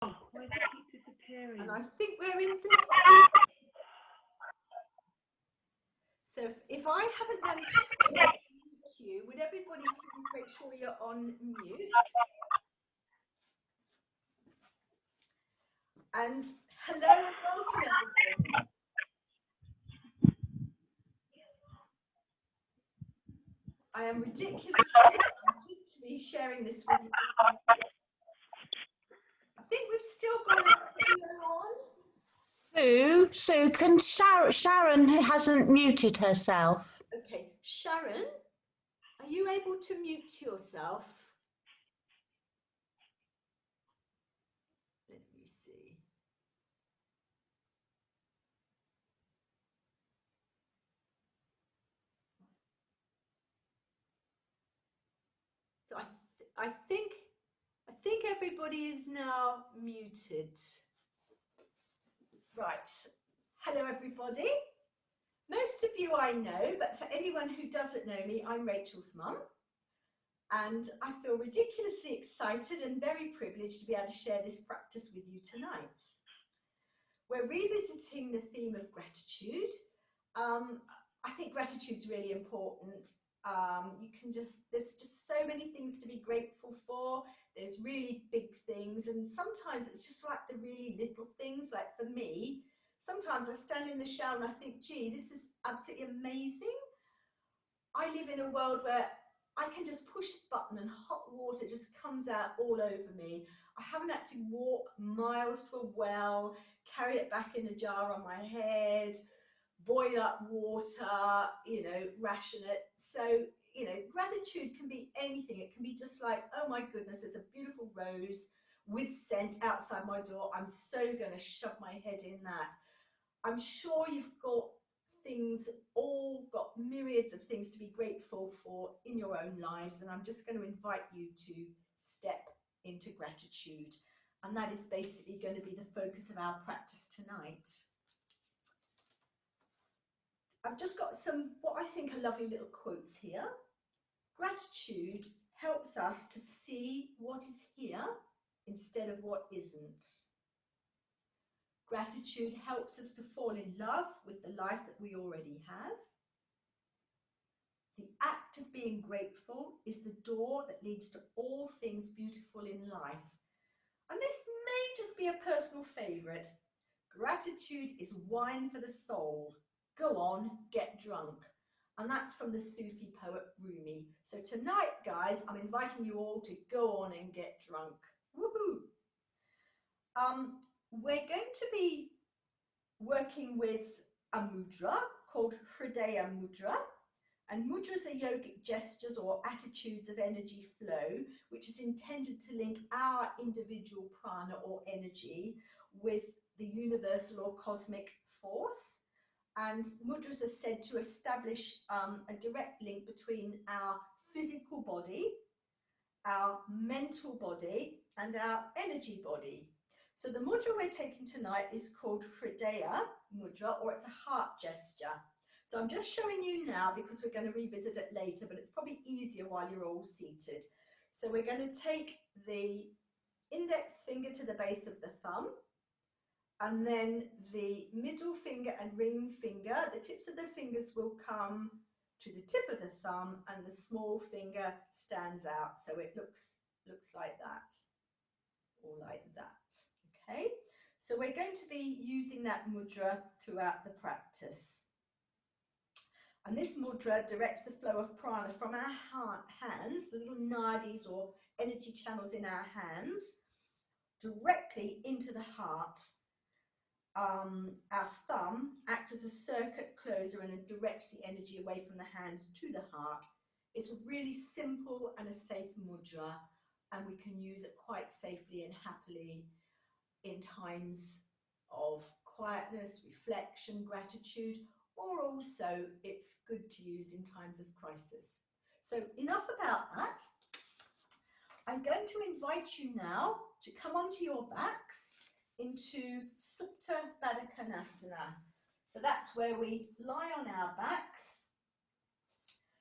Why do you keep disappearing? And I think we're in this. So if I haven't managed to mute you, would everybody please make sure you're on mute? And hello and welcome everybody. I am ridiculously excited to be sharing this with you. I think we've still got a video on. Sue, can Sharon hasn't muted herself. Okay, Sharon, are you able to mute yourself? Let me see. So I think everybody is now muted. Right. Hello, everybody. Most of you I know, but for anyone who doesn't know me, I'm Rachel's mum. And I feel ridiculously excited and very privileged to be able to share this practice with you tonight. We're revisiting the theme of gratitude. I think gratitude's really important. There's just so many things to be grateful for. There's really big things, and sometimes it's just like the really little things. Like for me, sometimes I stand in the shower and I think, gee, this is absolutely amazing. I live in a world where I can just push a button and hot water just comes out all over me. I haven't had to walk miles to a well, carry it back in a jar on my head, boil up water, ration it. So, gratitude can be anything. It can be just like, oh my goodness, there's a beautiful rose with scent outside my door. I'm so going to shove my head in that. I'm sure you've got myriads of things to be grateful for in your own lives, and I'm just going to invite you to step into gratitude, and that is basically going to be the focus of our practice tonight. I've just got some what I think are lovely little quotes here. Gratitude helps us to see what is here instead of what isn't. Gratitude helps us to fall in love with the life that we already have. The act of being grateful is the door that leads to all things beautiful in life. And this may just be a personal favourite. Gratitude is wine for the soul. Go on, get drunk. And that's from the Sufi poet Rumi. So tonight, guys, I'm inviting you all to go on and get drunk. Woohoo! We're going to be working with a mudra called Hridaya Mudra. And mudras are yogic gestures or attitudes of energy flow, which is intended to link our individual prana or energy with the universal or cosmic force. And mudras are said to establish a direct link between our physical body, our mental body, and our energy body. So the mudra we're taking tonight is called Hridaya Mudra, or it's a heart gesture. So I'm just showing you now because we're going to revisit it later, but it's probably easier while you're all seated. So we're going to take the index finger to the base of the thumb, and then the middle finger and ring finger, the tips of the fingers will come to the tip of the thumb, and the small finger stands out. So it looks like that, or like that. Okay, so we're going to be using that mudra throughout the practice. And this mudra directs the flow of prana from our hands, the little nadis or energy channels in our hands, directly into the heart. Our thumb acts as a circuit closer and it directs the energy away from the hands to the heart. It's a really simple and a safe mudra, and we can use it quite safely and happily in times of quietness, reflection, gratitude, or also it's good to use in times of crisis. So enough about that. I'm going to invite you now to come onto your backs into Supta Baddha Konasana. So that's where we lie on our backs,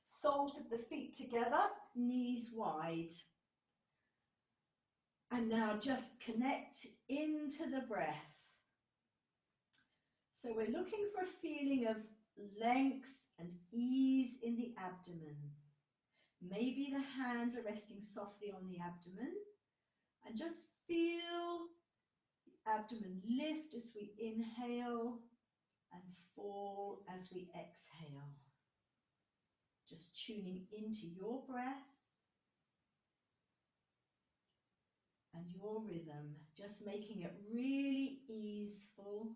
soles of the feet together, knees wide. And now just connect into the breath. So we're looking for a feeling of length and ease in the abdomen. Maybe the hands are resting softly on the abdomen, and just feel the abdomen lift as we inhale and fall as we exhale. Just tuning into your breath and your rhythm, just making it really easeful,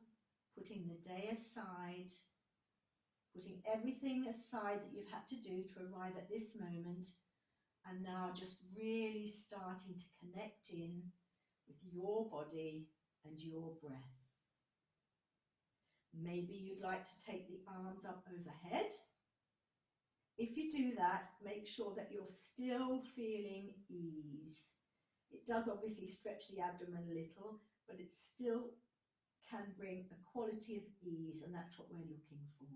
putting the day aside, putting everything aside that you've had to do to arrive at this moment, and now just really starting to connect in with your body and your breath. Maybe you'd like to take the arms up overhead. If you do that, make sure that you're still feeling ease. It does obviously stretch the abdomen a little, but it still can bring a quality of ease, and that's what we're looking for.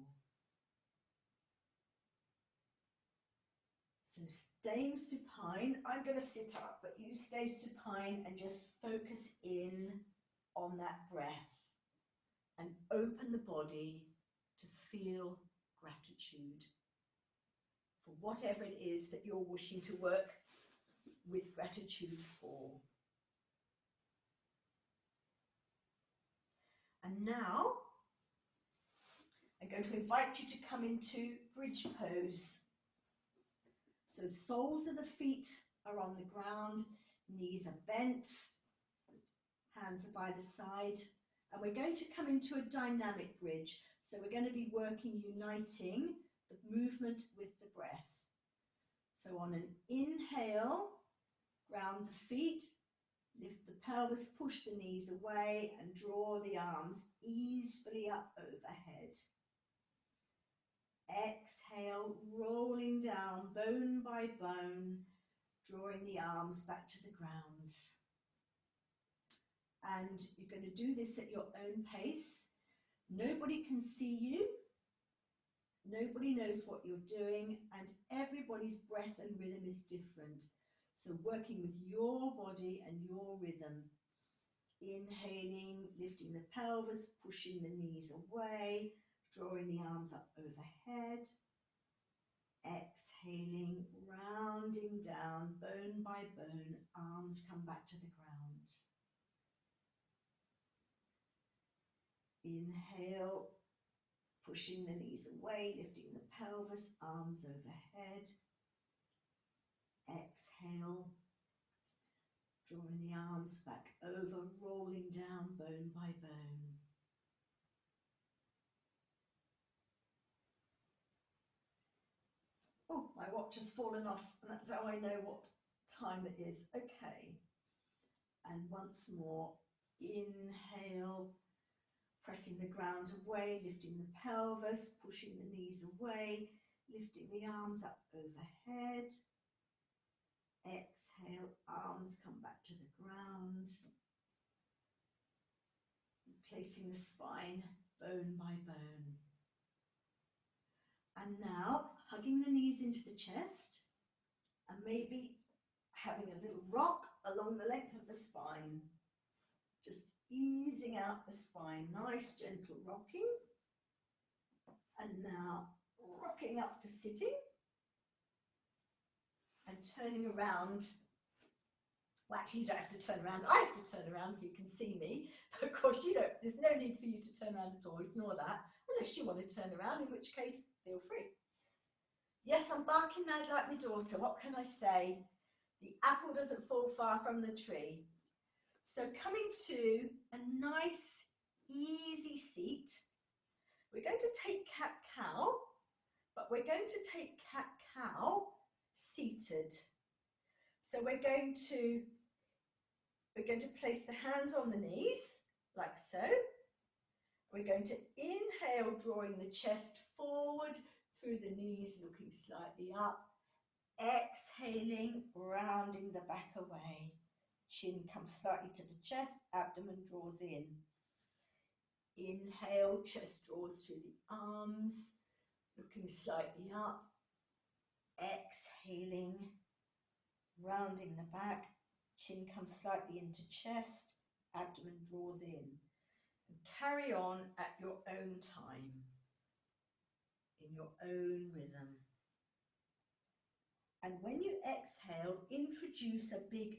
So staying supine, I'm going to sit up, but you stay supine and just focus in on that breath and open the body to feel gratitude for whatever it is that you're wishing to work with gratitude for. And now I'm going to invite you to come into bridge pose. So soles of the feet are on the ground, knees are bent, hands are by the side, and we're going to come into a dynamic bridge. So we're going to be working, uniting the movement with the breath. So on an inhale, ground the feet, lift the pelvis, push the knees away and draw the arms easily up overhead. Exhale, rolling down bone by bone, drawing the arms back to the ground. And you're going to do this at your own pace. Nobody can see you. Nobody knows what you're doing, and everybody's breath and rhythm is different. So working with your body and your rhythm. Inhaling, lifting the pelvis, pushing the knees away, drawing the arms up overhead. Exhaling, rounding down, bone by bone, arms come back to the ground. Inhale, pushing the knees away, lifting the pelvis, arms overhead. Exhale, drawing the arms back over, rolling down bone by bone. Oh, my watch has fallen off, and that's how I know what time it is. Okay. And once more, inhale, pressing the ground away, lifting the pelvis, pushing the knees away, lifting the arms up overhead. Exhale, arms come back to the ground. Placing the spine bone by bone. And now, hugging the knees into the chest and maybe having a little rock along the length of the spine. Just easing out the spine, nice gentle rocking. And now rocking up to sitting and turning around. Well, actually, you don't have to turn around. I have to turn around so you can see me. Of course, you don't. There's no need for you to turn around at all. Ignore that, unless you want to turn around, in which case, feel free. Yes, I'm barking mad like my daughter. What can I say? The apple doesn't fall far from the tree. So coming to a nice, easy seat. We're going to take cat-cow, but we're going to take cat-cow seated. So we're going to place the hands on the knees, like so. We're going to inhale, drawing the chest forward through the knees, looking slightly up. Exhaling, rounding the back away. Chin comes slightly to the chest, abdomen draws in. Inhale, chest draws through the arms, looking slightly up. Exhaling, rounding the back. Chin comes slightly into chest, abdomen draws in. And carry on at your own time, in your own rhythm. And when you exhale, introduce a big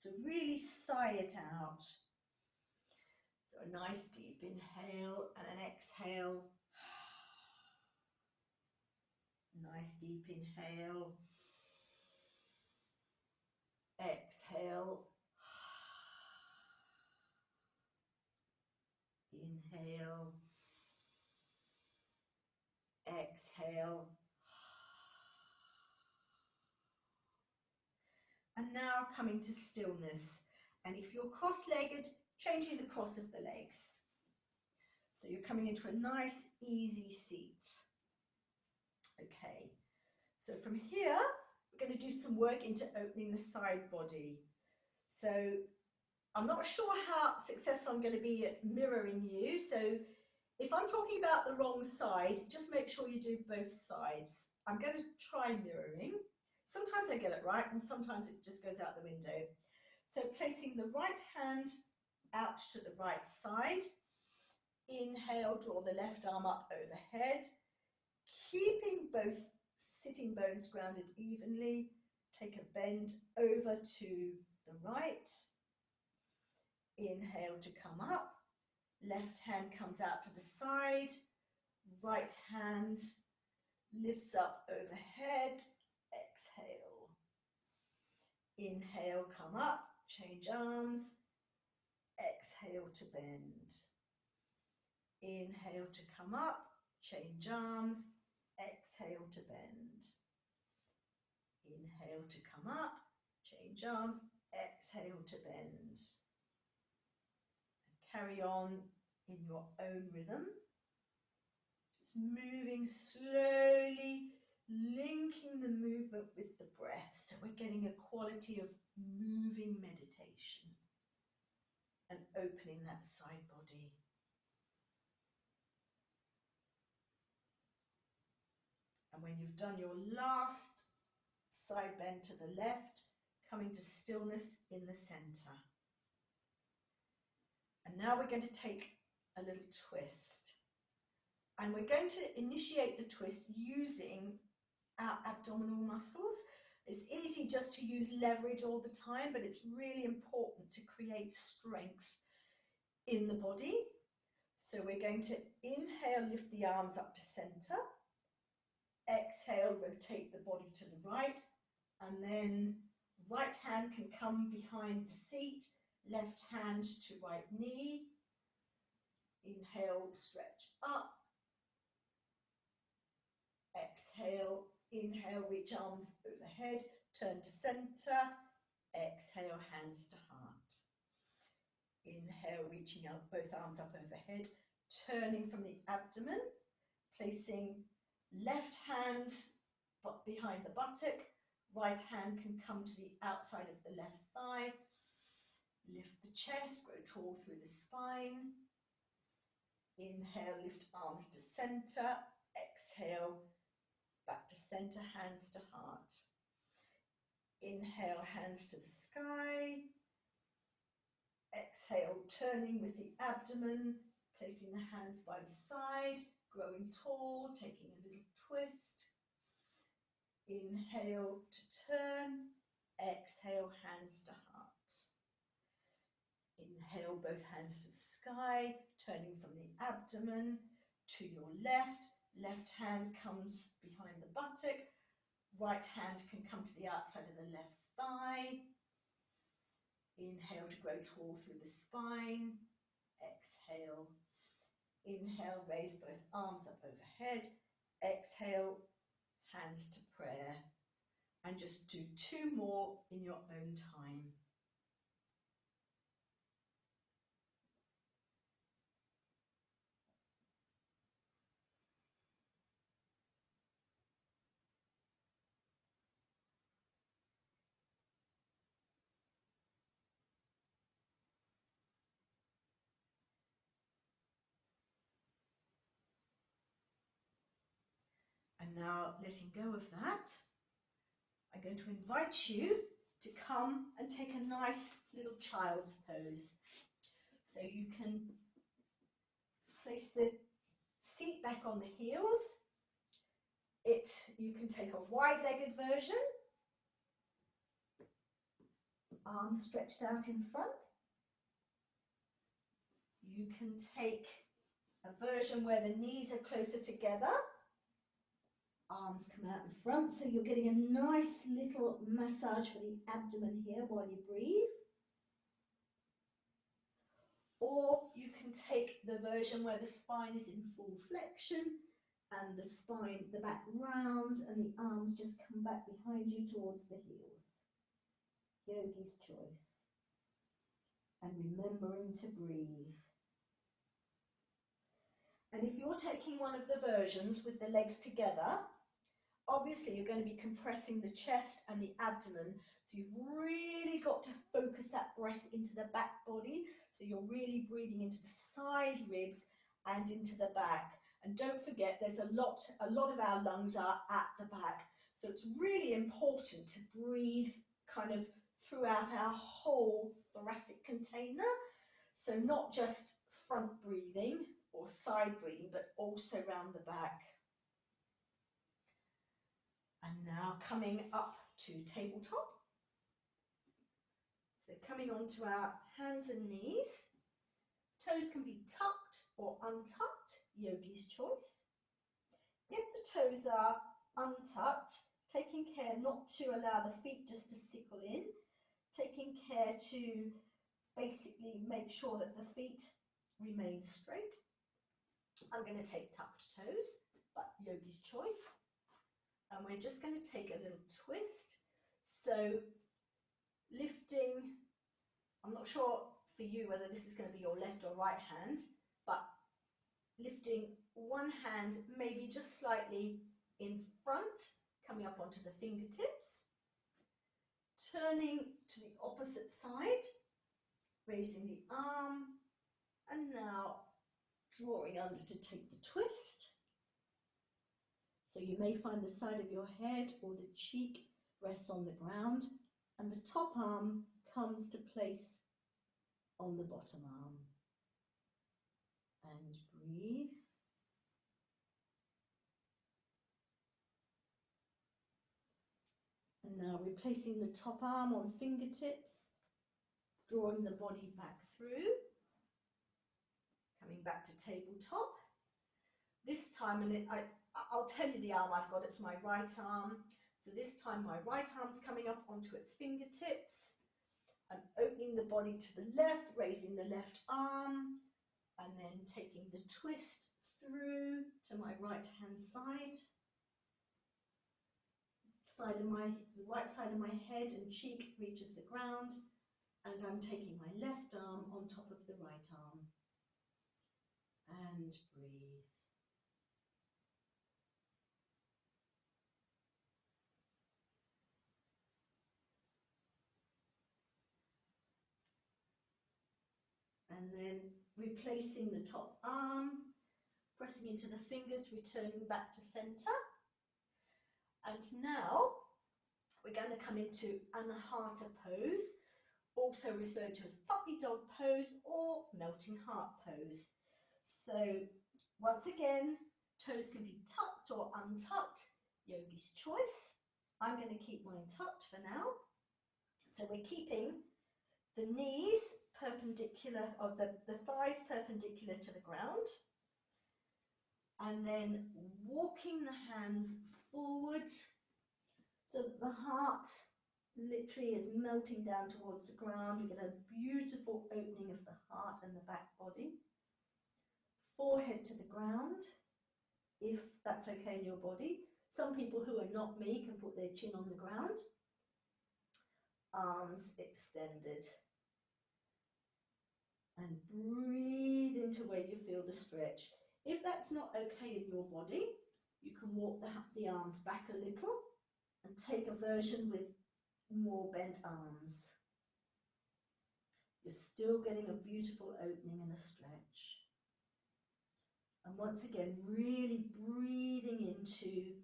so really sigh it out. So a nice deep inhale and an exhale. Nice deep inhale. Exhale. Inhale. Exhale. And now coming to stillness. And if you're cross-legged, changing the cross of the legs. So you're coming into a nice, easy seat. Okay, so from here, we're going to do some work into opening the side body. So I'm not sure how successful I'm going to be at mirroring you. So if I'm talking about the wrong side, just make sure you do both sides. I'm going to try mirroring. Sometimes I get it right and sometimes it just goes out the window. So placing the right hand out to the right side. Inhale, draw the left arm up overhead. Keeping both sitting bones grounded evenly. Take a bend over to the right. Inhale to come up. Left hand comes out to the side. Right hand lifts up overhead. Exhale. Inhale, come up. Change arms. Exhale to bend. Inhale to come up. Change arms. Exhale to bend. Inhale to come up. Change arms. Exhale to bend. Carry on in your own rhythm. Just moving slowly, linking the movement with the breath. So we're getting a quality of moving meditation and opening that side body. And when you've done your last side bend to the left, coming to stillness in the center. And now we're going to take a little twist. And we're going to initiate the twist using our abdominal muscles. It's easy just to use leverage all the time, but it's really important to create strength in the body. So we're going to inhale, lift the arms up to center. Exhale, rotate the body to the right. And then right hand can come behind the seat. Left hand to right knee. Inhale, stretch up. Exhale, inhale, reach arms overhead, turn to center. Exhale, hands to heart. Inhale, reaching out both arms up overhead, turning from the abdomen, placing left hand behind the buttock. Right hand can come to the outside of the left thigh. Lift the chest, grow tall through the spine. Inhale, lift arms to center. Exhale, back to center, hands to heart. Inhale, hands to the sky. Exhale, turning with the abdomen, placing the hands by the side, growing tall, taking a little twist. Inhale to turn. Exhale, hands to heart. Inhale, both hands to the sky, turning from the abdomen to your left. Left hand comes behind the buttock. Right hand can come to the outside of the left thigh. Inhale to grow tall through the spine. Exhale. Inhale, raise both arms up overhead. Exhale, hands to prayer. And just do 2 more in your own time. And now letting go of that, I'm going to invite you to come and take a nice little child's pose. So you can place the seat back on the heels. You can take a wide-legged version, arms stretched out in front. You can take a version where the knees are closer together, arms come out in front, so you're getting a nice little massage for the abdomen here while you breathe. Or you can take the version where the spine is in full flexion and the spine, the back rounds and the arms just come back behind you towards the heels. Yogi's choice. And remembering to breathe. And if you're taking one of the versions with the legs together, obviously you're going to be compressing the chest and the abdomen. So you've really got to focus that breath into the back body. So you're really breathing into the side ribs and into the back. And don't forget, there's a lot of our lungs are at the back. So it's really important to breathe kind of throughout our whole thoracic container. So not just front breathing or side breathing, but also round the back. And now coming up to tabletop. So coming onto our hands and knees. Toes can be tucked or untucked, yogi's choice. If the toes are untucked, taking care not to allow the feet just to sickle in, taking care to basically make sure that the feet remain straight. I'm going to take tucked toes, but yogi's choice. And we're just going to take a little twist. So lifting, I'm not sure for you whether this is going to be your left or right hand, but lifting one hand maybe just slightly in front, coming up onto the fingertips, turning to the opposite side, raising the arm, and now drawing under to take the twist. So you may find the side of your head or the cheek rests on the ground and the top arm comes to place on the bottom arm. And breathe. And now replacing the top arm on fingertips, drawing the body back through, coming back to tabletop. This time, and I'll tell you the arm I've got, it's my right arm. So this time my right arm's coming up onto its fingertips. I'm opening the body to the left, raising the left arm, and then taking the twist through to my right hand side. The right side of my head and cheek reaches the ground, and I'm taking my left arm on top of the right arm. And breathe. And then replacing the top arm, pressing into the fingers, returning back to center. And now we're going to come into Anahata pose, also referred to as puppy dog pose or melting heart pose. So once again, toes can be tucked or untucked, yogi's choice. I'm going to keep mine tucked for now. So we're keeping the knees perpendicular, of the thighs perpendicular to the ground, and then walking the hands forward so that the heart literally is melting down towards the ground. You get a beautiful opening of the heart and the back body. Forehead to the ground, if that's okay in your body. Some people who are not me can put their chin on the ground. Arms extended. And breathe into where you feel the stretch. If that's not okay in your body, you can walk the arms back a little and take a version with more bent arms. You're still getting a beautiful opening and a stretch. And once again, really breathing into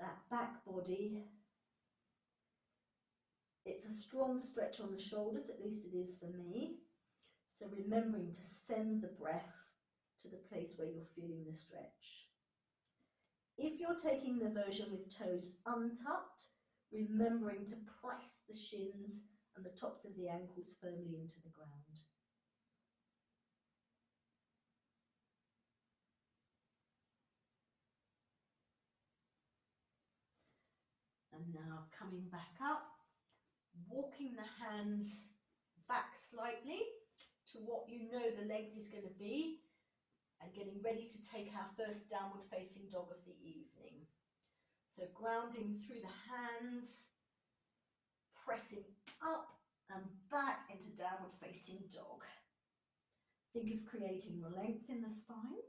that back body It's a strong stretch on the shoulders, at least it is for me. So remembering to send the breath to the place where you're feeling the stretch. If you're taking the version with toes untucked, remembering to press the shins and the tops of the ankles firmly into the ground. And now coming back up, walking the hands back slightly to what you know the length is going to be, and getting ready to take our first downward facing dog of the evening. So grounding through the hands, pressing up and back into downward facing dog. Think of creating length in the spine.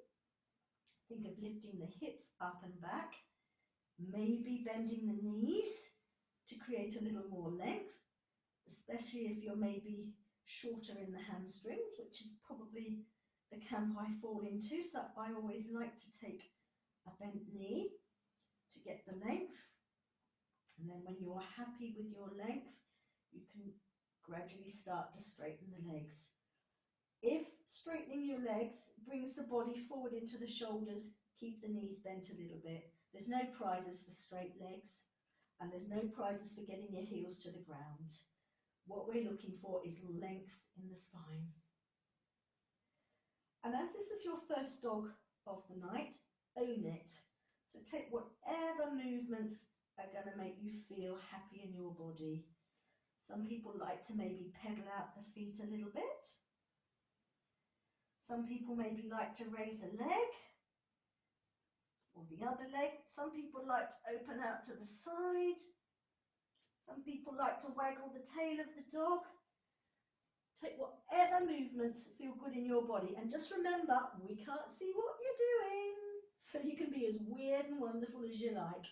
Think of lifting the hips up and back, maybe bending the knees to create a little more length, especially if you're maybe shorter in the hamstrings, which is probably the camp I fall into. So I always like to take a bent knee to get the length. And then when you're happy with your length, you can gradually start to straighten the legs. If straightening your legs brings the body forward into the shoulders, keep the knees bent a little bit. There's no prizes for straight legs, and there's no prizes for getting your heels to the ground. What we're looking for is length in the spine. And as this is your first dog of the night, own it. So take whatever movements are going to make you feel happy in your body. Some people like to maybe pedal out the feet a little bit. Some people maybe like to raise a leg or the other leg. Some people like to open out to the side. Some people like to waggle the tail of the dog. Take whatever movements feel good in your body, and just remember, we can't see what you're doing, so you can be as weird and wonderful as you like.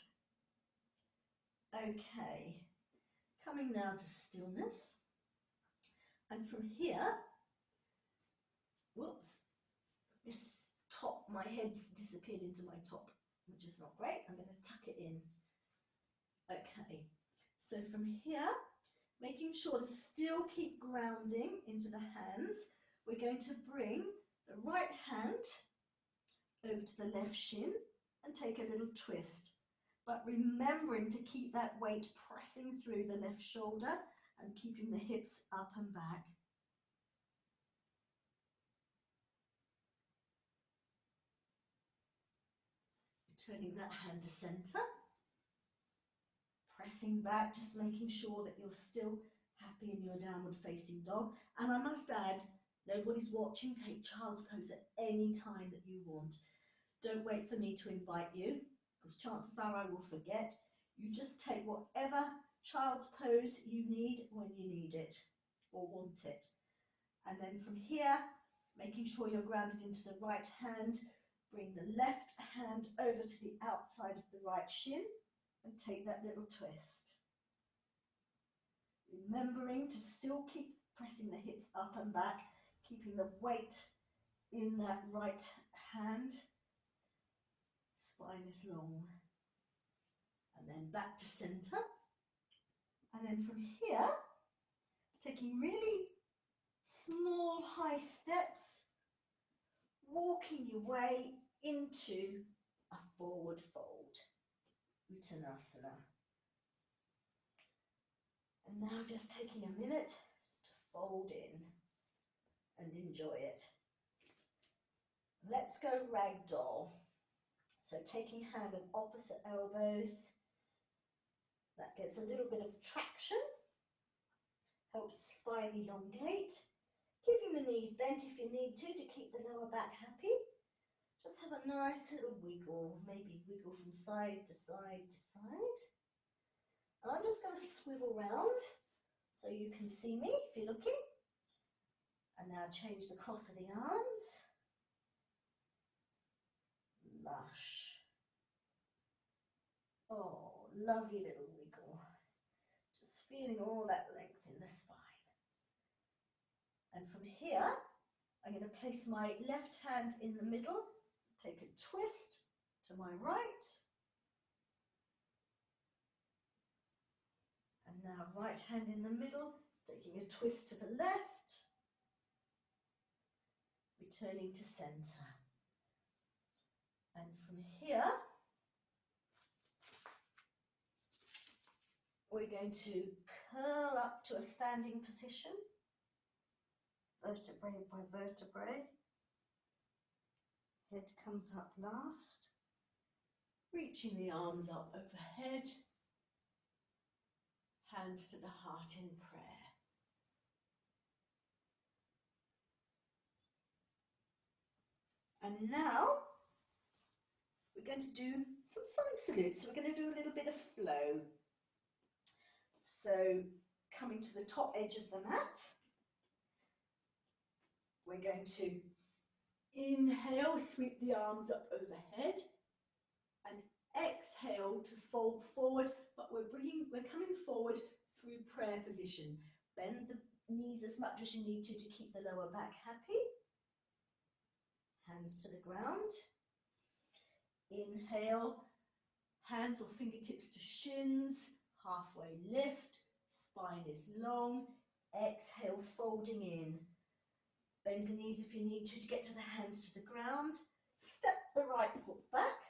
Okay, coming now to stillness, and from here, whoops, this top, my head's disappeared into my top, which is not great. I'm going to tuck it in. Okay, so from here, making sure to still keep grounding into the hands, we're going to bring the right hand over to the left shin and take a little twist, but remembering to keep that weight pressing through the left shoulder and keeping the hips up and back. Turning that hand to center. Pressing back, just making sure that you're still happy in your downward facing dog. And I must add, nobody's watching. Take child's pose at any time that you want. Don't wait for me to invite you, because chances are I will forget. You just take whatever child's pose you need when you need it or want it. And then from here, making sure you're grounded into the right hand, bring the left hand over to the outside of the right shin and take that little twist. Remembering to still keep pressing the hips up and back, keeping the weight in that right hand. Spine is long. And then back to center. And then from here, taking really small high steps, walking your way into a forward fold. Uttanasana. And now just taking a minute to fold in and enjoy it. Let's go ragdoll. So taking hand on opposite elbows, that gets a little bit of traction, helps spine elongate, keeping the knees bent if you need to keep the lower back happy. Just have a nice little wiggle, maybe wiggle from side to side to side. And I'm just going to swivel round so you can see me if you're looking. And now change the cross of the arms. Lush. Oh, lovely little wiggle. Just feeling all that length in the spine. And from here, I'm going to place my left hand in the middle. Take a twist to my right. And now right hand in the middle, taking a twist to the left, returning to centre. And from here, we're going to curl up to a standing position, vertebrae by vertebrae. Head comes up last, reaching the arms up overhead, hands to the heart in prayer. And now we're going to do some side salutes. So we're going to do a little bit of flow. So coming to the top edge of the mat, we're going to inhale, sweep the arms up overhead, and exhale to fold forward, but we're coming forward through prayer position. Bend the knees as much as you need to keep the lower back happy. Hands to the ground. Inhale, hands or fingertips to shins, halfway lift, spine is long. Exhale, folding in. Bend the knees if you need to get to the hands to the ground. Step the right foot back.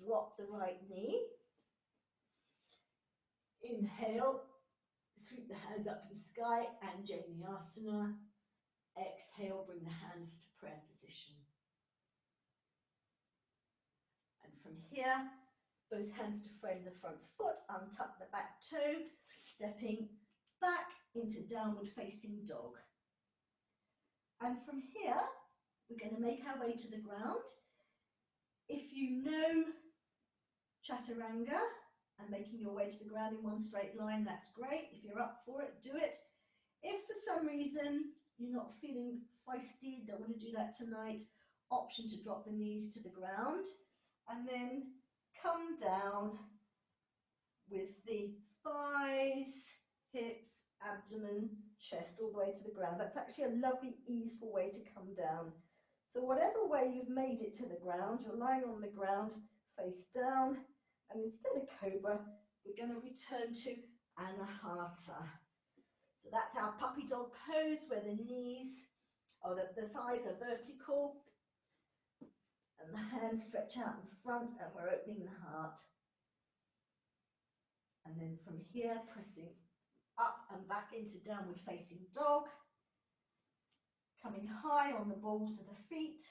Drop the right knee. Inhale, sweep the hands up to the sky, Anjaneyasana. Exhale, bring the hands to prayer position. And from here, both hands to frame the front foot, untuck the back toe, stepping back into downward facing dog. And from here, we're going to make our way to the ground. If you know Chaturanga and making your way to the ground in one straight line, that's great. If you're up for it, do it. If for some reason you're not feeling feisty, don't want to do that tonight, option to drop the knees to the ground and then come down with the thighs, hips, abdomen, chest all the way to the ground. That's actually a lovely, easeful way to come down. So whatever way you've made it to the ground, you're lying on the ground, face down, and instead of cobra, we're going to return to Anahata. So that's our puppy dog pose where the knees, or the thighs are vertical, and the hands stretch out in front, and we're opening the heart. And then from here, pressing up and back into downward facing dog, coming high on the balls of the feet,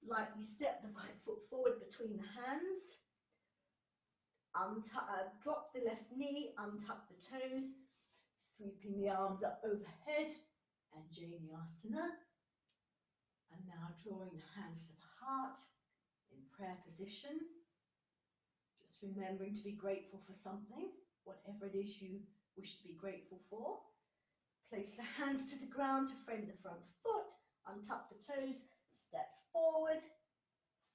lightly step the right foot forward between the hands, drop the left knee, untuck the toes, sweeping the arms up overhead, Anjaneyasana, and now drawing the hands to the heart in prayer position, just remembering to be grateful for something, whatever it is you wish to be grateful for. Place the hands to the ground to frame the front foot, untuck the toes, step forward,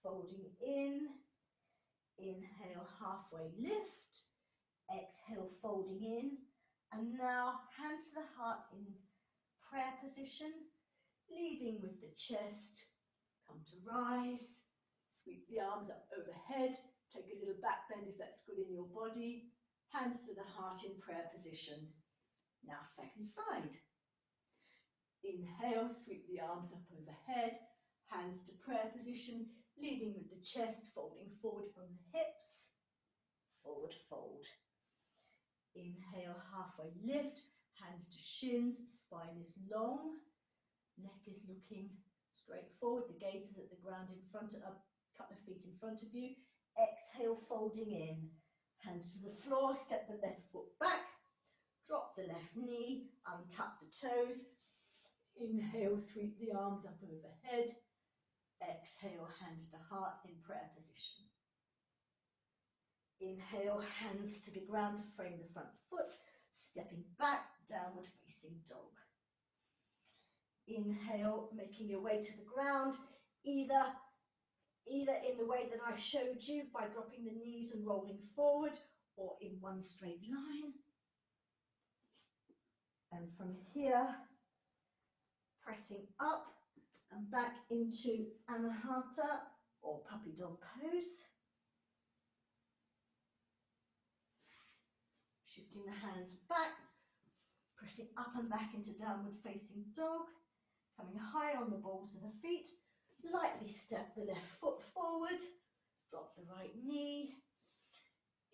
folding in, inhale, halfway lift, exhale, folding in, and now hands to the heart in prayer position, leading with the chest, come to rise, sweep the arms up overhead, take a little back bend if that's good in your body, hands to the heart in prayer position. Now second side. Inhale, sweep the arms up overhead, hands to prayer position, leading with the chest, folding forward from the hips, forward fold. Inhale, halfway lift, hands to shins, spine is long, neck is looking straight forward, the gaze is at the ground in front of, a couple of feet in front of you. Exhale, folding in, hands to the floor, step the left foot back, drop the left knee, untuck the toes. Inhale, sweep the arms up overhead. Exhale, hands to heart in prayer position. Inhale, hands to the ground to frame the front foot, stepping back, downward facing dog. Inhale, making your way to the ground, either in the way that I showed you by dropping the knees and rolling forward, or in one straight line. And from here, pressing up and back into Anahata or puppy dog pose. Shifting the hands back, pressing up and back into downward facing dog, coming high on the balls of the feet, lightly step the left foot forward, drop the right knee,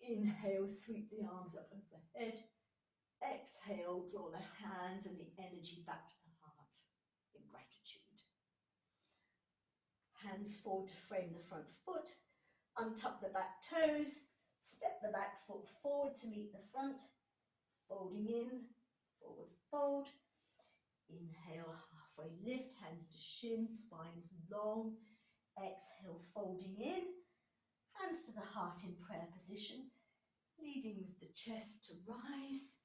inhale, sweep the arms up overhead, exhale, draw the hands and the energy back to the heart in gratitude. Hands forward to frame the front foot, untuck the back toes, step the back foot forward to meet the front, folding in, forward fold, inhale, halfway lift, hands to shin, spines long, exhale, folding in, hands to the heart in prayer position, leading with the chest to rise,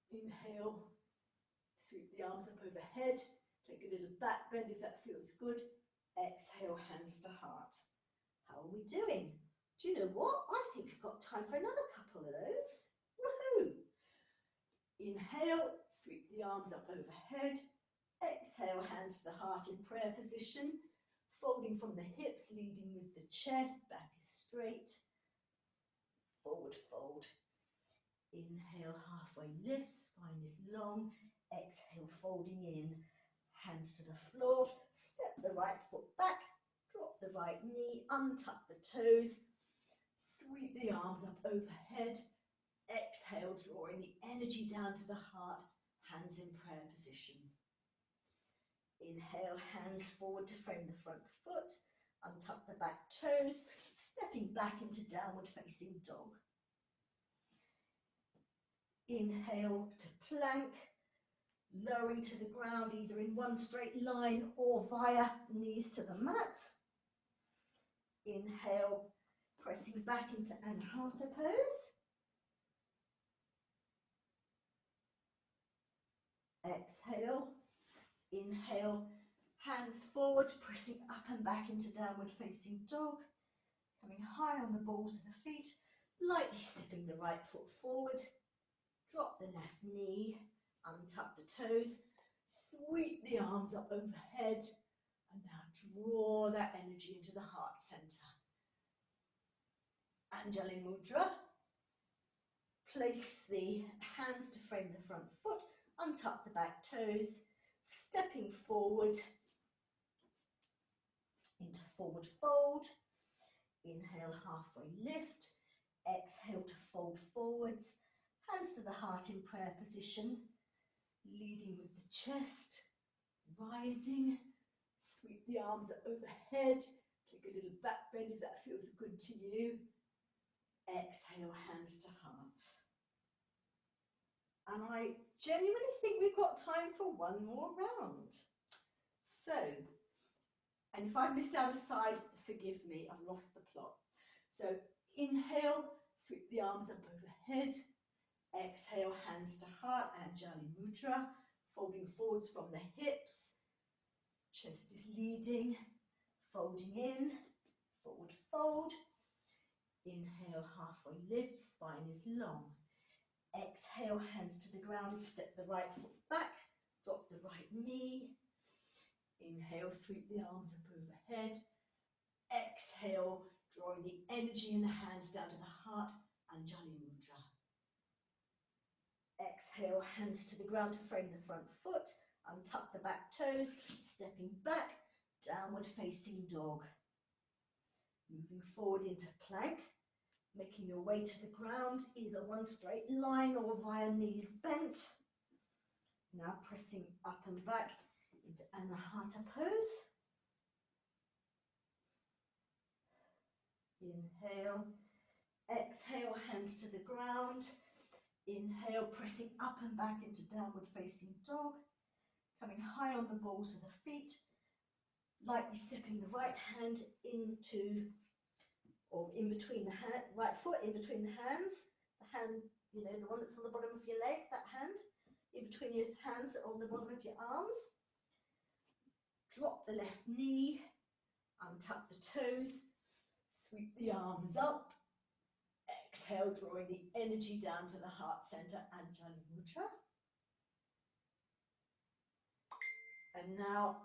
inhale, sweep the arms up overhead, take a little back bend if that feels good, exhale, hands to heart. How are we doing? Do you know what? I think we've got time for another couple of those. Woohoo! Inhale, sweep the arms up overhead. Exhale, hands to the heart in prayer position. Folding from the hips, leading with the chest. Back is straight. Forward fold. Inhale, halfway lift. Spine is long. Exhale, folding in. Hands to the floor. Step the right foot back. Drop the right knee, untuck the toes, sweep the arms up overhead, exhale, drawing the energy down to the heart, hands in prayer position. Inhale, hands forward to frame the front foot, untuck the back toes, stepping back into downward facing dog. Inhale to plank, lowering to the ground either in one straight line or via knees to the mat. Inhale, pressing back into Anahata pose. Exhale, inhale, hands forward, pressing up and back into downward facing dog. Coming high on the balls of the feet, lightly stepping the right foot forward. Drop the left knee, untuck the toes, sweep the arms up overhead. And now draw that energy into the heart center. Anjali Mudra. Place the hands to frame the front foot, untuck the back toes, stepping forward into forward fold. Inhale, halfway lift. Exhale to fold forwards. Hands to the heart in prayer position. Leading with the chest, rising. Sweep the arms up overhead, take a little back bend if that feels good to you. Exhale, hands to heart. And I genuinely think we've got time for one more round. So, and if I've missed out a side, forgive me, I've lost the plot. So inhale, sweep the arms up overhead. Exhale, hands to heart, Anjali Mudra, folding forwards from the hips. Chest is leading, folding in, forward fold. Inhale, halfway lift, spine is long. Exhale, hands to the ground, step the right foot back, drop the right knee. Inhale, sweep the arms up overhead. Exhale, drawing the energy in the hands down to the heart, Anjali Mudra. Exhale, hands to the ground to frame the front foot. Untuck the back toes, stepping back, downward facing dog. Moving forward into plank, making your way to the ground, either one straight line or via knees bent. Now pressing up and back into Anahata pose. Inhale, exhale, hands to the ground. Inhale, pressing up and back into downward facing dog. Coming high on the balls of the feet, lightly stepping the right hand into, or in between the hand, right foot in between the hands, the hand, you know, the one that's on the bottom of your leg, that hand, in between your hands on the bottom of your arms. Drop the left knee, untuck the toes, sweep the arms up. Exhale, drawing the energy down to the heart center, Anjali Mudra. And now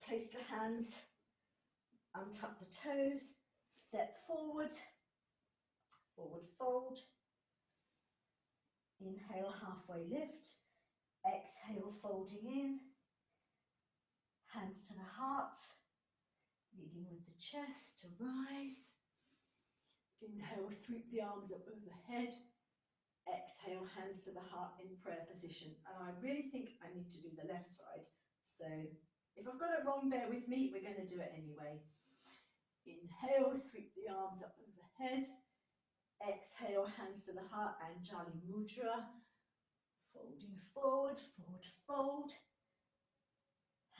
place the hands, untuck the toes, step forward, forward fold. Inhale, halfway lift. Exhale, folding in. Hands to the heart, leading with the chest to rise. Inhale, sweep the arms up overhead. Exhale, hands to the heart in prayer position. And I really think I need to do the left side. So if I've got it wrong, bear with me, we're going to do it anyway. Inhale, sweep the arms up overhead. Exhale, hands to the heart, Anjali Mudra. Folding forward, forward fold.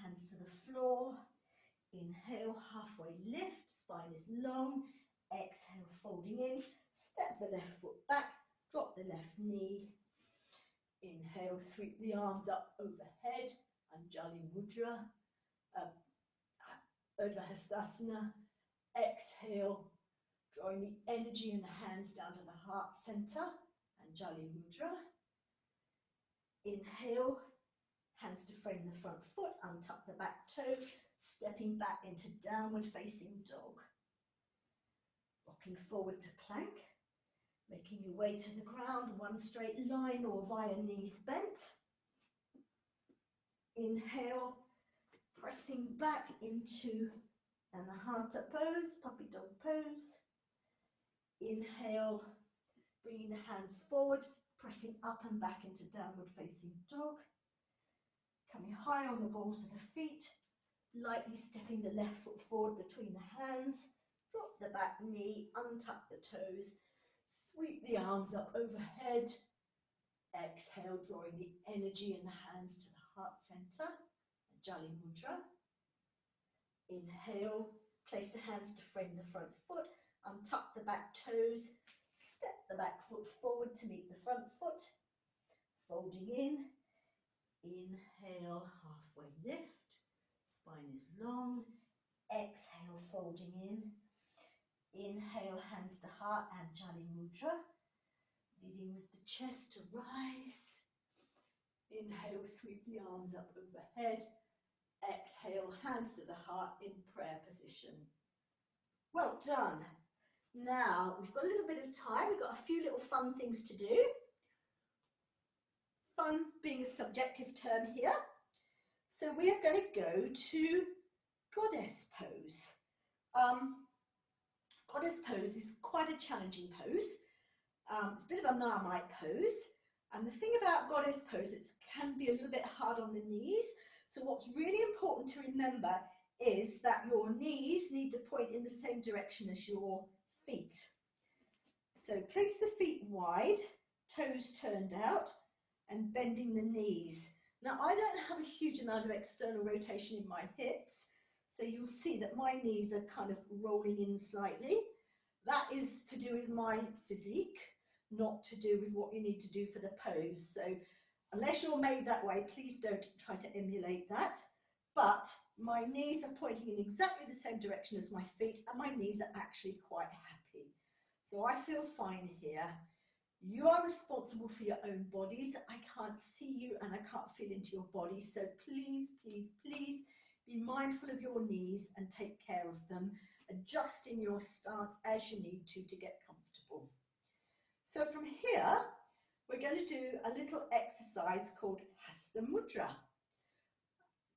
Hands to the floor. Inhale, halfway lift, spine is long. Exhale, folding in. Step the left foot back, drop the left knee. Inhale, sweep the arms up overhead, Anjali Mudra, Urdhva Hastasana. Exhale, drawing the energy in the hands down to the heart center, Anjali Mudra. Inhale, hands to frame the front foot, untuck the back toe, stepping back into downward facing dog. Rocking forward to plank, making your way to the ground, one straight line or via knees bent. Inhale, pressing back into Anahata pose, puppy dog pose. Inhale, bringing the hands forward, pressing up and back into downward facing dog. Coming high on the balls of the feet, lightly stepping the left foot forward between the hands. Drop the back knee, untuck the toes, sweep the arms up overhead. Exhale, drawing the energy in the hands to the heart center, Anjali Mudra. Inhale, place the hands to frame the front foot, untuck the back toes, step the back foot forward to meet the front foot. Folding in. Inhale, halfway lift, spine is long. Exhale, folding in. Inhale, hands to heart, Anjali Mudra, leading with the chest to rise. Inhale, sweep the arms up overhead. Exhale, hands to the heart in prayer position. Well done. Now, we've got a little bit of time. We've got a few little fun things to do. Fun being a subjective term here. So we are going to go to goddess pose. Goddess pose is quite a challenging pose. It's a bit of a Marmite pose. And the thing about goddess pose, it can be a little bit hard on the knees. So what's really important to remember is that your knees need to point in the same direction as your feet. So place the feet wide, toes turned out, and bending the knees. Now, I don't have a huge amount of external rotation in my hips, so you'll see that my knees are kind of rolling in slightly. That is to do with my physique, not to do with what you need to do for the pose. So unless you're made that way, please don't try to emulate that. But my knees are pointing in exactly the same direction as my feet, and my knees are actually quite happy. So I feel fine here. You are responsible for your own bodies. I can't see you and I can't feel into your body. So please, please, please be mindful of your knees and take care of them, adjusting your stance as you need to get comfortable. So from here, we're going to do a little exercise called Hasta Mudra,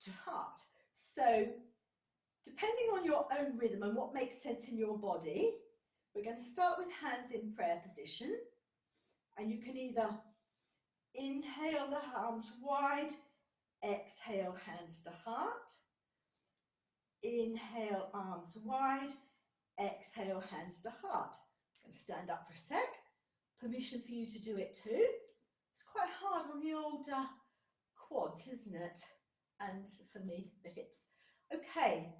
to heart. So depending on your own rhythm and what makes sense in your body, we're going to start with hands in prayer position. And you can either inhale the arms wide, exhale hands to heart. Inhale arms wide, exhale hands to heart. I'm going to stand up for a sec. Permission for you to do it too. It's quite hard on the old quads, isn't it? And for me, the hips. Okay,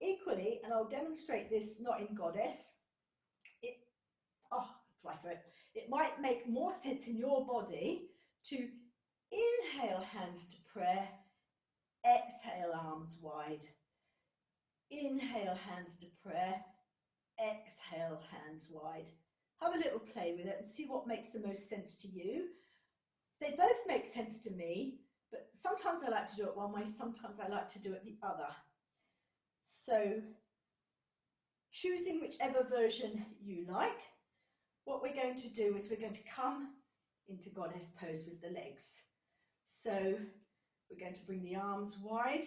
equally, and I'll demonstrate this not in goddess. Dry throat. It might make more sense in your body to inhale hands to prayer, exhale arms wide. Inhale hands to prayer, exhale hands wide. Have a little play with it and see what makes the most sense to you. They both make sense to me, but sometimes I like to do it one way, sometimes I like to do it the other. So choosing whichever version you like. What we're going to do is we're going to come into goddess pose with the legs. So we're going to bring the arms wide,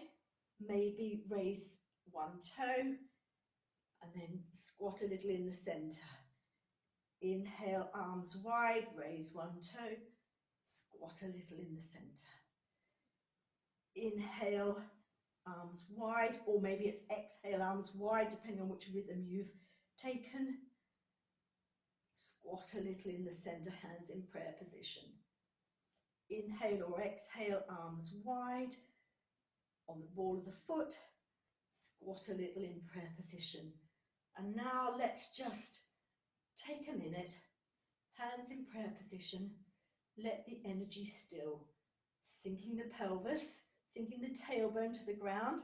maybe raise one toe, and then squat a little in the center. Inhale, arms wide, raise one toe, squat a little in the center. Inhale, arms wide, or maybe it's exhale, arms wide, depending on which rhythm you've taken. Squat a little in the center, hands in prayer position. Inhale or exhale, arms wide, on the ball of the foot, squat a little in prayer position. And now let's just take a minute, hands in prayer position, let the energy still, sinking the pelvis, sinking the tailbone to the ground.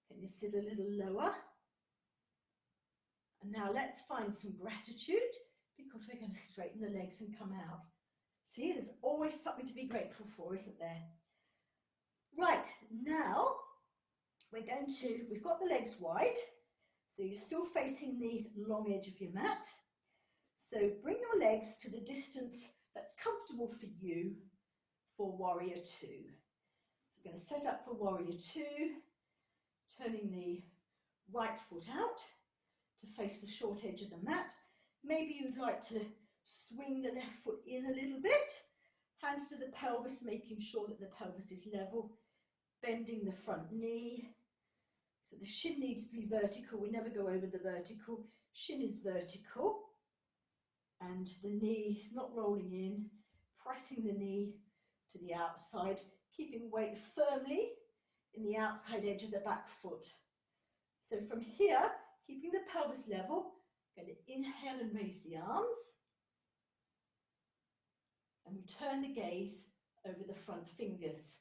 Can you sit a little lower? And now let's find some gratitude, because we're going to straighten the legs and come out. See, there's always something to be grateful for, isn't there? Right, now we've got the legs wide, so you're still facing the long edge of your mat. So bring your legs to the distance that's comfortable for you for warrior two. So we're going to set up for warrior two, turning the right foot out to face the short edge of the mat. Maybe you'd like to swing the left foot in a little bit, hands to the pelvis, making sure that the pelvis is level, bending the front knee. So the shin needs to be vertical. We never go over the vertical. Shin is vertical, and the knee is not rolling in, pressing the knee to the outside, keeping weight firmly in the outside edge of the back foot. So from here, keeping the pelvis level, going to inhale and raise the arms, and we turn the gaze over the front fingers.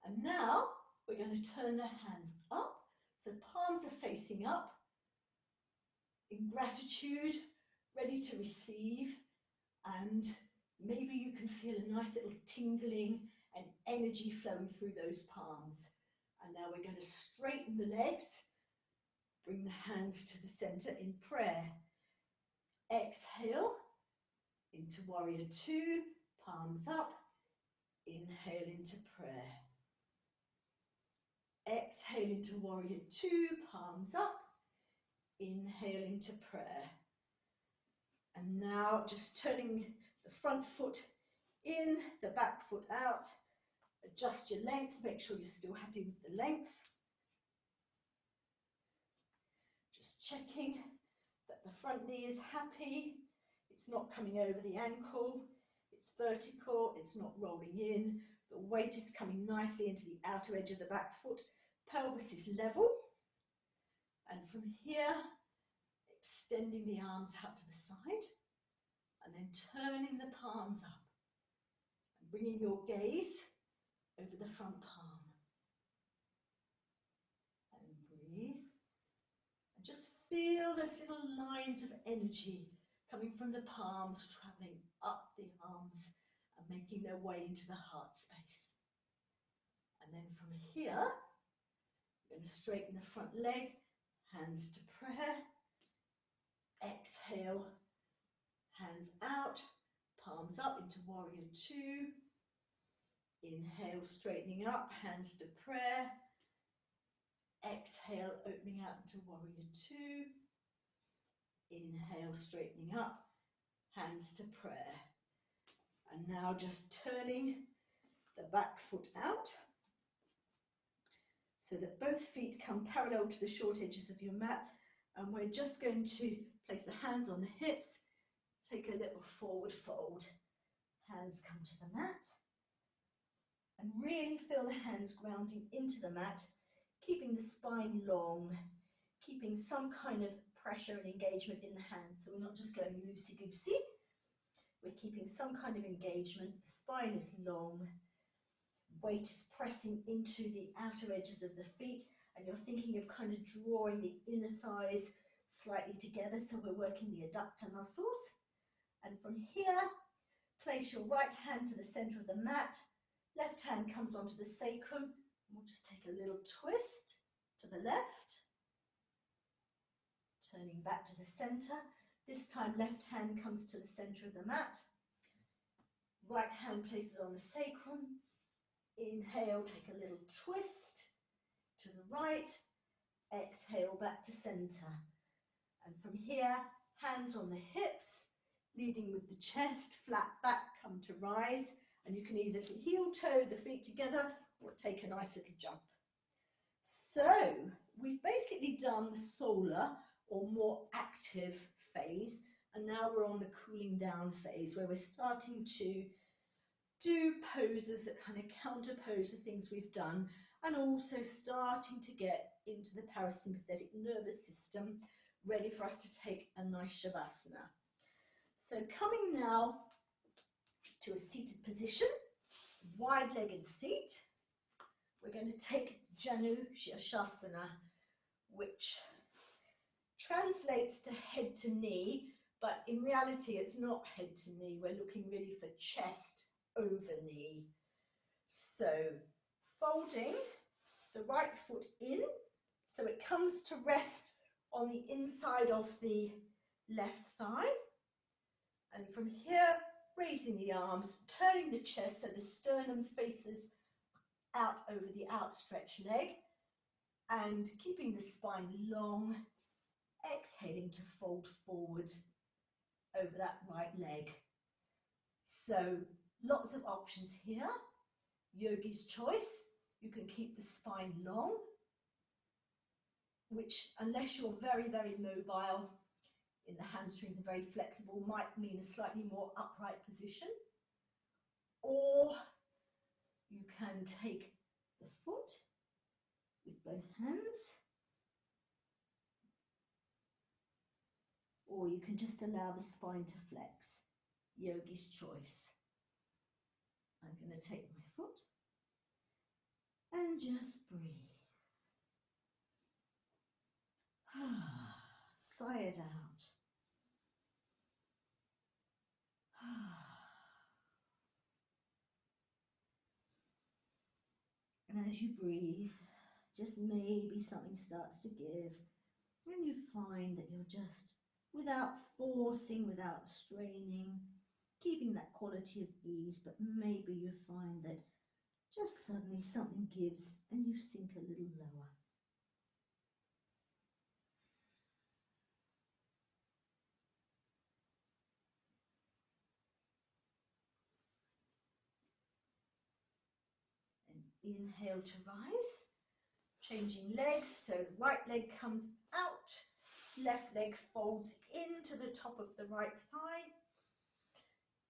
And now we're going to turn the hands up, so palms are facing up, in gratitude, ready to receive, and maybe you can feel a nice little tingling and energy flowing through those palms. And now we're going to straighten the legs, bring the hands to the center in prayer. Exhale into warrior two, palms up, inhale into prayer. Exhale into warrior two, palms up, inhale into prayer. And now just turning the front foot in, the back foot out. Adjust your length, make sure you're still happy with the length. Just checking that the front knee is happy. It's not coming over the ankle. It's vertical, it's not rolling in. The weight is coming nicely into the outer edge of the back foot. Pelvis is level. And from here, extending the arms out to the side, and then turning the palms up and bringing your gaze over the front palm. And breathe. And just feel those little lines of energy coming from the palms, traveling up the arms and making their way into the heart space. And then from here, we're going to straighten the front leg, hands to prayer. Exhale, hands out, palms up into warrior two. Inhale, straightening up, hands to prayer. Exhale, opening out into warrior two. Inhale, straightening up, hands to prayer. And now just turning the back foot out so that both feet come parallel to the short edges of your mat. And we're just going to place the hands on the hips, take a little forward fold. Hands come to the mat. And really feel the hands grounding into the mat, keeping the spine long, keeping some kind of pressure and engagement in the hands. So we're not just going loosey-goosey. We're keeping some kind of engagement. The spine is long. Weight is pressing into the outer edges of the feet, and you're thinking of kind of drawing the inner thighs slightly together, so we're working the adductor muscles. And from here, place your right hand to the center of the mat, left hand comes onto the sacrum, and we'll just take a little twist to the left, turning back to the center. This time left hand comes to the center of the mat. Right hand places on the sacrum. Inhale, take a little twist to the right. Exhale, back to center. And from here, hands on the hips, leading with the chest, flat back, come to rise. And you can either heel toe the feet together or take a nice little jump. So we've basically done the solar or more active phase, and now we're on the cooling down phase where we're starting to do poses that kind of counterpose the things we've done, and also starting to get into the parasympathetic nervous system, ready for us to take a nice shavasana. So coming now to a seated position, wide-legged seat, we're going to take Janu Shirshasana, which translates to head to knee, but in reality it's not head to knee. We're looking really for chest over knee. So folding the right foot in so it comes to rest on the inside of the left thigh, and from here raising the arms, turning the chest so the sternum faces out over the outstretched leg, and keeping the spine long, exhaling to fold forward over that right leg. So lots of options here. Yogi's choice. You can keep the spine long, which, unless you're very, very mobile in the hamstrings and very flexible, might mean a slightly more upright position. Or you can take the foot with both hands, or you can just allow the spine to flex. Yogi's choice. I'm going to take my foot and just breathe. Sigh it out. And as you breathe, just maybe something starts to give, and you find that you're just, without forcing, without straining, keeping that quality of ease, but maybe you find that just suddenly something gives and you sink a little lower. And inhale to rise, changing legs, so right leg comes out, left leg folds into the top of the right thigh.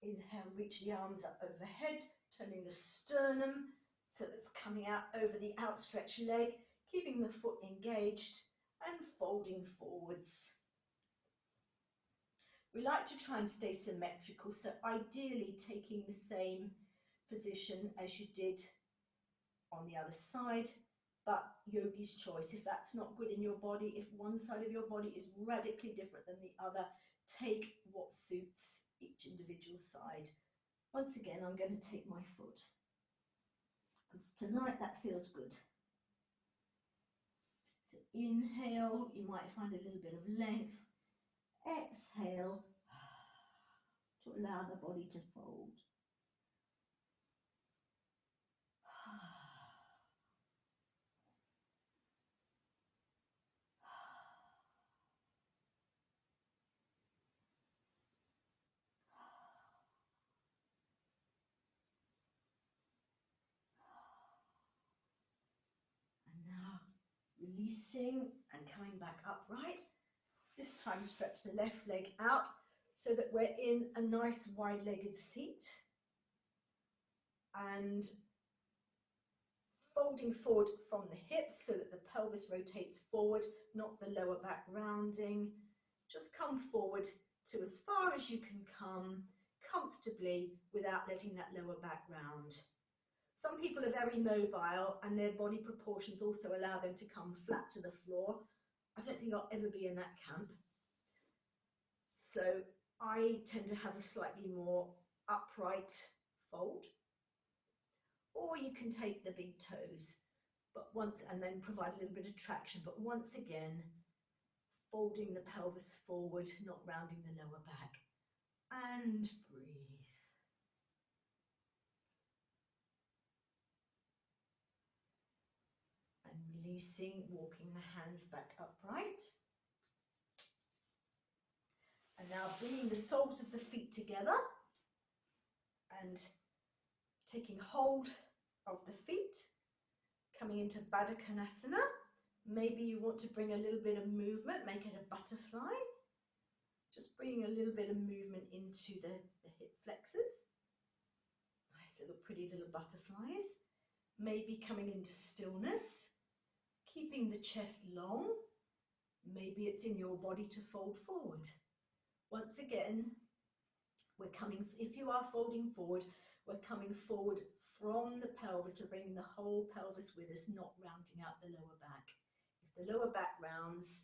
Inhale, reach the arms up overhead, turning the sternum so it's coming out over the outstretched leg, keeping the foot engaged and folding forwards. We like to try and stay symmetrical, so ideally taking the same position as you did on the other side, but yogi's choice. If that's not good in your body, if one side of your body is radically different than the other, take what suits each individual side. Once again, I'm going to take my foot, because tonight that feels good. So inhale, you might find a little bit of length. Exhale to allow the body to fold. And now releasing and coming back upright. This time stretch the left leg out so that we're in a nice wide-legged seat, and folding forward from the hips so that the pelvis rotates forward, not the lower back rounding. Just come forward to as far as you can come comfortably without letting that lower back round. Some people are very mobile and their body proportions also allow them to come flat to the floor. I don't think I'll ever be in that camp. So I tend to have a slightly more upright fold, or you can take the big toes, but once, and then provide a little bit of traction, but once again, folding the pelvis forward, not rounding the lower back, and breathe. And releasing, walking the hands back upright. And now bringing the soles of the feet together and taking hold of the feet, coming into Baddha Konasana. Maybe you want to bring a little bit of movement, make it a butterfly. Just bringing a little bit of movement into the hip flexors. Nice little pretty little butterflies. Maybe coming into stillness, keeping the chest long. Maybe it's in your body to fold forward. Once again, we're coming, if you are folding forward, we're coming forward from the pelvis. We're bringing the whole pelvis with us, not rounding out the lower back. If the lower back rounds,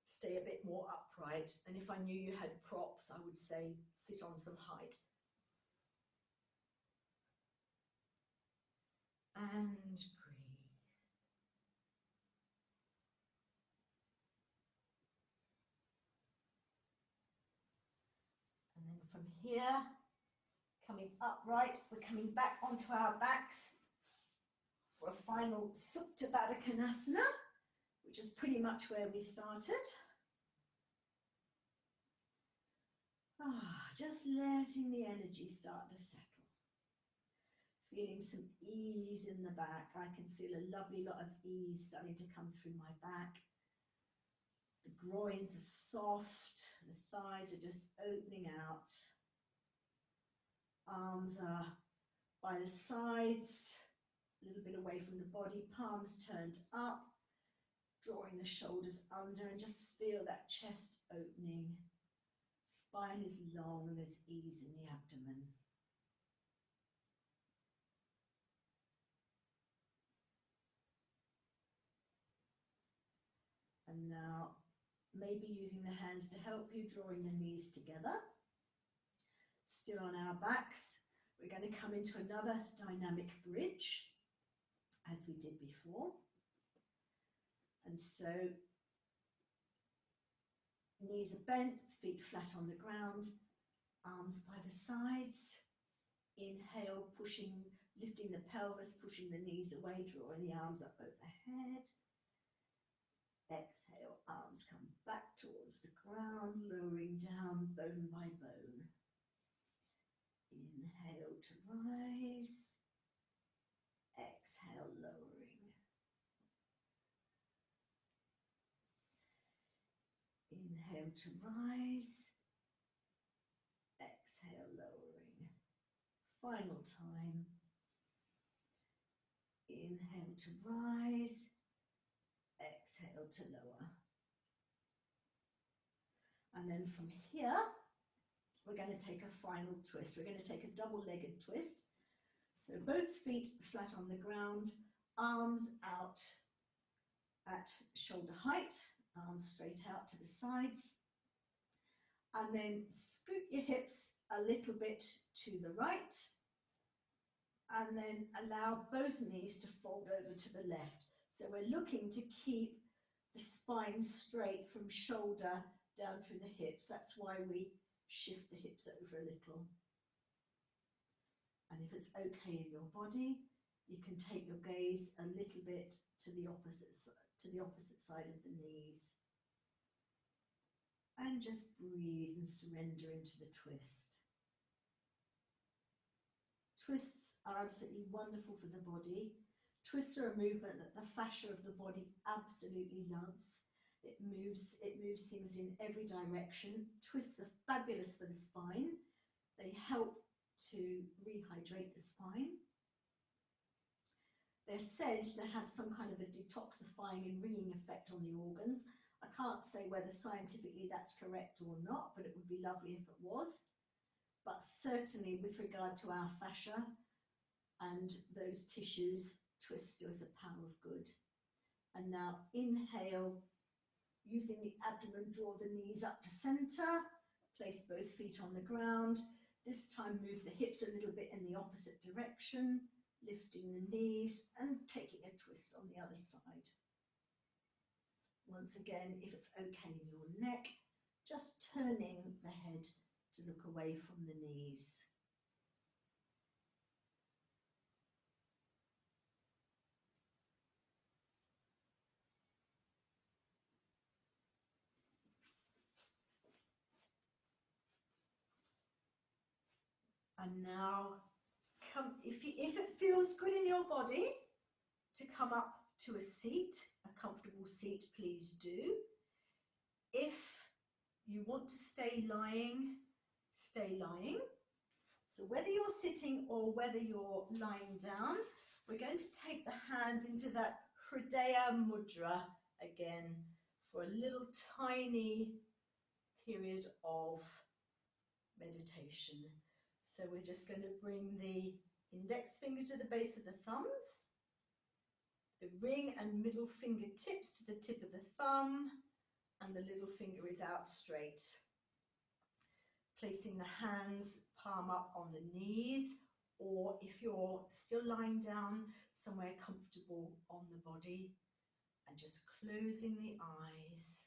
stay a bit more upright. And if I knew you had props, I would say sit on some height. And breathe. And then from here, coming upright, we're coming back onto our backs for a final Supta Baddha Konasana, which is pretty much where we started. Just letting the energy start to settle. Feeling some ease in the back. I can feel a lovely lot of ease starting to come through my back. The groins are soft, the thighs are just opening out. Arms are by the sides, a little bit away from the body, palms turned up, drawing the shoulders under, and just feel that chest opening. Spine is long and there's ease in the abdomen. And now, maybe using the hands to help you, drawing the knees together. Still on our backs, we're going to come into another dynamic bridge, as we did before. And so, knees are bent, feet flat on the ground, arms by the sides. Inhale, pushing, lifting the pelvis, pushing the knees away, drawing the arms up overhead. Exhale, arms come back towards the ground, lowering down bone by bone. Inhale to rise. Exhale, lowering. Inhale to rise. Exhale, lowering. Final time. Inhale to rise. Exhale to lower. And then from here, we're going to take a final twist. We're going to take a double-legged twist. So both feet flat on the ground, arms out at shoulder height, arms straight out to the sides. And then scoot your hips a little bit to the right. And then allow both knees to fold over to the left. So we're looking to keep the spine straight from shoulder down through the hips. That's why we shift the hips over a little. And if it's okay in your body, you can take your gaze a little bit to the opposite side of the knees. And just breathe and surrender into the twist. Twists are absolutely wonderful for the body. Twists are a movement that the fascia of the body absolutely loves. It moves things in every direction. Twists are fabulous for the spine. They help to rehydrate the spine. They're said to have some kind of a detoxifying and ringing effect on the organs. I can't say whether scientifically that's correct or not, but it would be lovely if it was. But certainly with regard to our fascia and those tissues, twist is a power of good. And now inhale, using the abdomen, draw the knees up to center, place both feet on the ground. This time move the hips a little bit in the opposite direction, lifting the knees and taking a twist on the other side. Once again, if it's okay in your neck, just turning the head to look away from the knees. And now come, if it feels good in your body to come up to a seat, a comfortable seat, please do. If you want to stay lying, stay lying. So whether you're sitting or whether you're lying down, we're going to take the hands into that Hridaya Mudra again for a little tiny period of meditation. So we're just going to bring the index finger to the base of the thumbs, the ring and middle fingertips to the tip of the thumb, and the little finger is out straight. Placing the hands palm up on the knees, or if you're still lying down, somewhere comfortable on the body, and just closing the eyes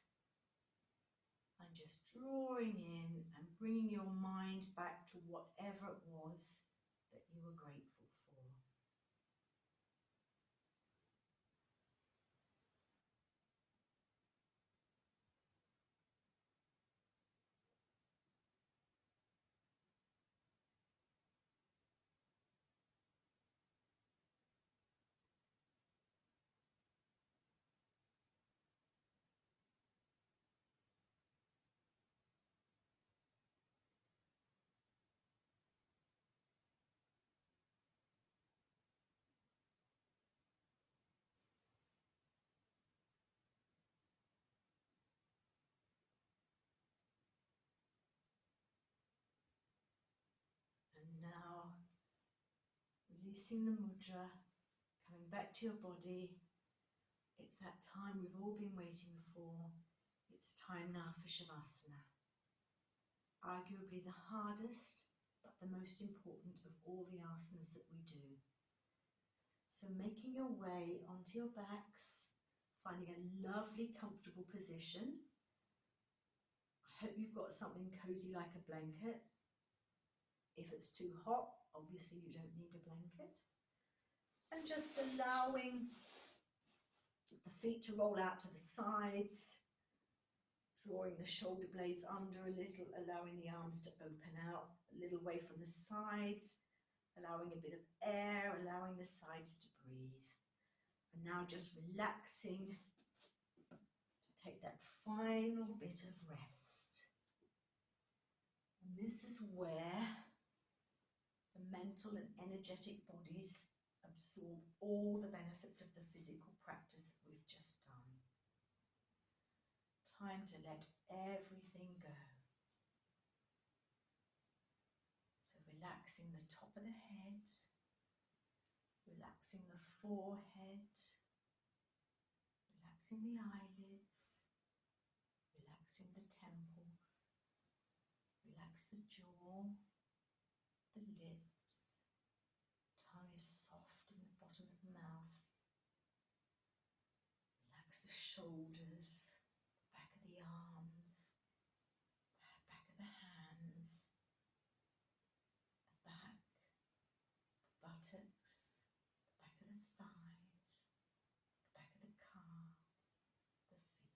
and just drawing in and bringing your mind back to whatever it was that you were grateful for. And now, releasing the mudra, coming back to your body. It's that time we've all been waiting for. It's time now for Shavasana. Arguably the hardest, but the most important of all the asanas that we do. So making your way onto your backs, finding a lovely, comfortable position. I hope you've got something cozy like a blanket. If it's too hot, obviously you don't need a blanket. And just allowing the feet to roll out to the sides, drawing the shoulder blades under a little, allowing the arms to open out a little way from the sides, allowing a bit of air, allowing the sides to breathe. And now just relaxing to take that final bit of rest. And this is where the mental and energetic bodies absorb all the benefits of the physical practice that we've just done. Time to let everything go. So relaxing the top of the head, relaxing the forehead, relaxing the eyelids, relaxing the temples, relax the jaw, the lips, tongue is soft in the bottom of the mouth. Relax the shoulders, back of the arms, back of the hands, the back, the buttocks, the back of the thighs, the back of the calves, the feet.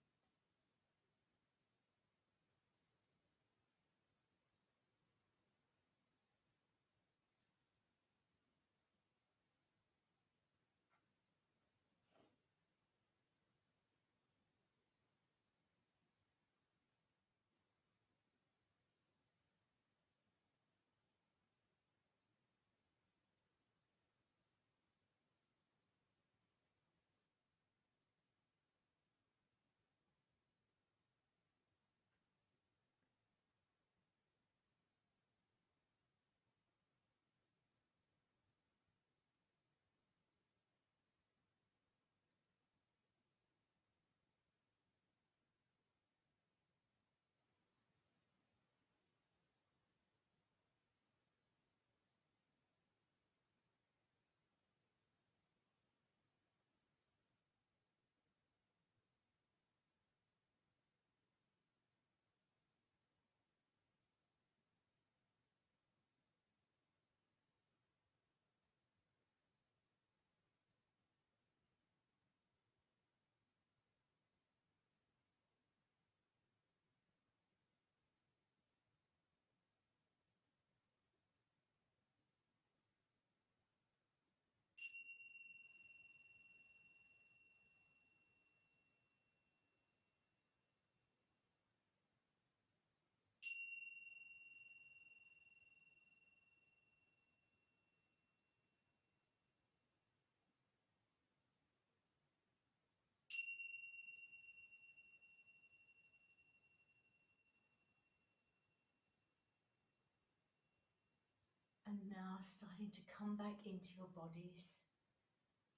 now starting to come back into your bodies.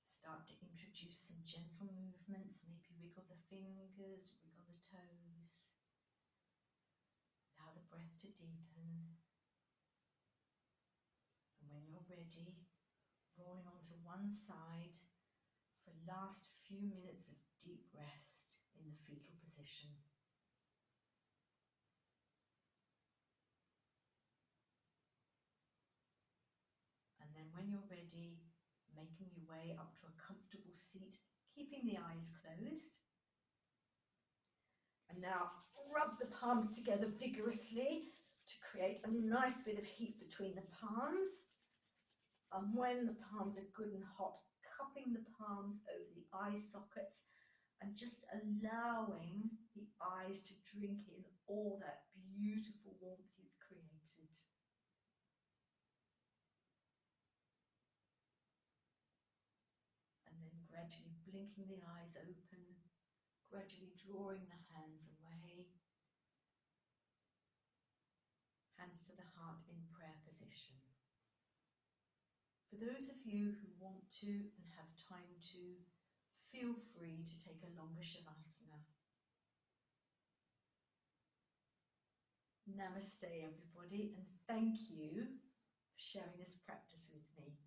Start to introduce some gentle movements, maybe wiggle the fingers, wiggle the toes. Allow the breath to deepen. And when you're ready, rolling onto one side for a last few minutes of deep rest in the fetal position. And then when you're ready, making your way up to a comfortable seat, keeping the eyes closed. And now rub the palms together vigorously to create a nice bit of heat between the palms. And when the palms are good and hot, cupping the palms over the eye sockets and just allowing the eyes to drink in all that beautiful warmth you've created. And then gradually blinking the eyes open, gradually drawing the hands away. Hands to the heart in prayer position. For those of you who want to and have time to, feel free to take a longer Shavasana. Namaste everybody, and thank you for sharing this practice with me.